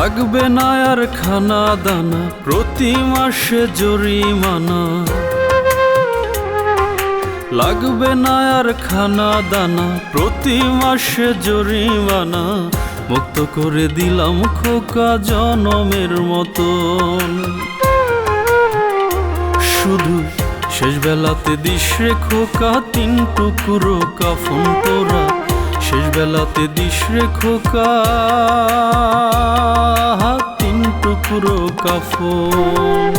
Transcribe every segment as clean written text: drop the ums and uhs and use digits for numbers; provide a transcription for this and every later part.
লাগবে না আর খানা দানা, প্রতি মাসে জরিমানা। লাগবে না আর খানা দানা, প্রতি মাসে জরিমানা। মুক্ত করে দিলাম খোকা জনমের মতন। শুধু শেষ বেলাতে দিস রে খোকা 3 টুকরো কাফন তোরা। শেষ বেলাতে দিস রে খোকা 3 টুকরো কাফন।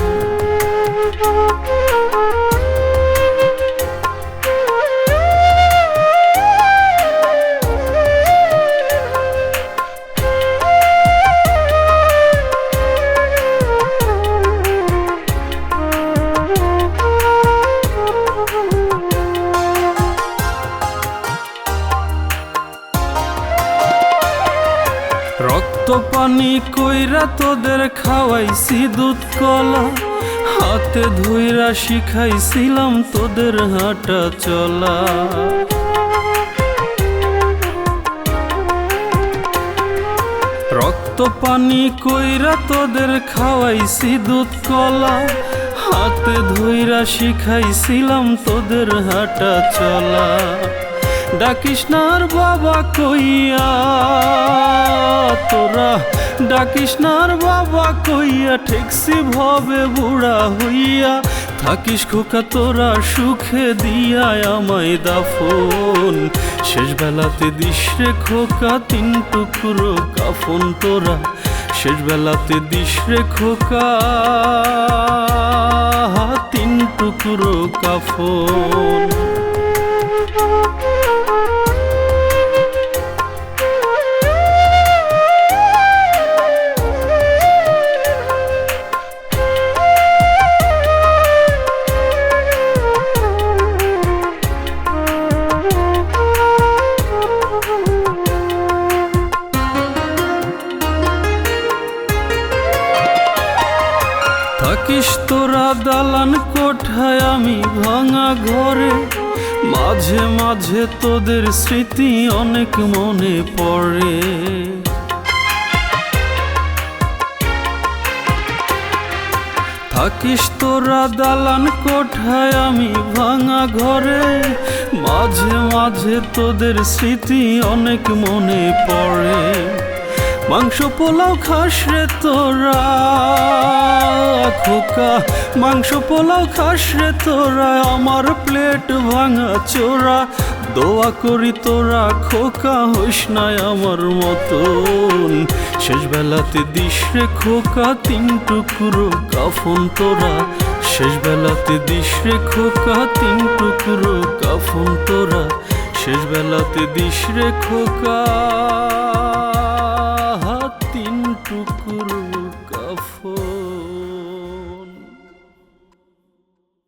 রক্ত পানি কইরা তোদের খাওয়াইছি দুধ কলা, হাতে ধইরা শিখাইছিলাম তোদের হাঁটা চলা। রক্ত পানি কইরা তোদের খাওয়াইছি দুধ কলা, হাতে ধইরা শিখাইছিলাম তোদের হাঁটা চলা। ডাকিস না আর বাবা কইয়া তোরা, ডাকিস না আর বাবা কইয়া, ঠেকছি ভবে বুড়া হইয়া। থাকিস খোকা তোরা সুখে দিয়া আমায় দাফন। শেষ বেলাতে দিস রে খোকা 3 টুকরো কাফন তোরা। শেষ বেলাতে দিস রে খোকা 3 টুকরো কাফন। থাকিস তোরা দালান কোঠায়, আমি ভাঙা ঘরে। মাঝে মাঝে তোদের স্মৃতি অনেক মনে পড়ে। থাকিস তোরা দালান কোঠায়, আমি ভাঙা ঘরে। মাঝে মাঝে তোদের স্মৃতি অনেক মনে পড়ে। মাংস পোলাও খাস রে তোরা খোকা, মাংস পোলাও খাস রে তোরা। আমার প্লেট ভাঙা চোরা, দোয়া করি তোরা খোকা হইস না আমার মতন। শেষ বেলাতে দিস রে খোকা 3 টুকরো কাফন তোরা। শেষ বেলাতে দিস রে খোকা 3 টুকরো কাফন তোরা। শেষ বেলাতে দিস রে খোকা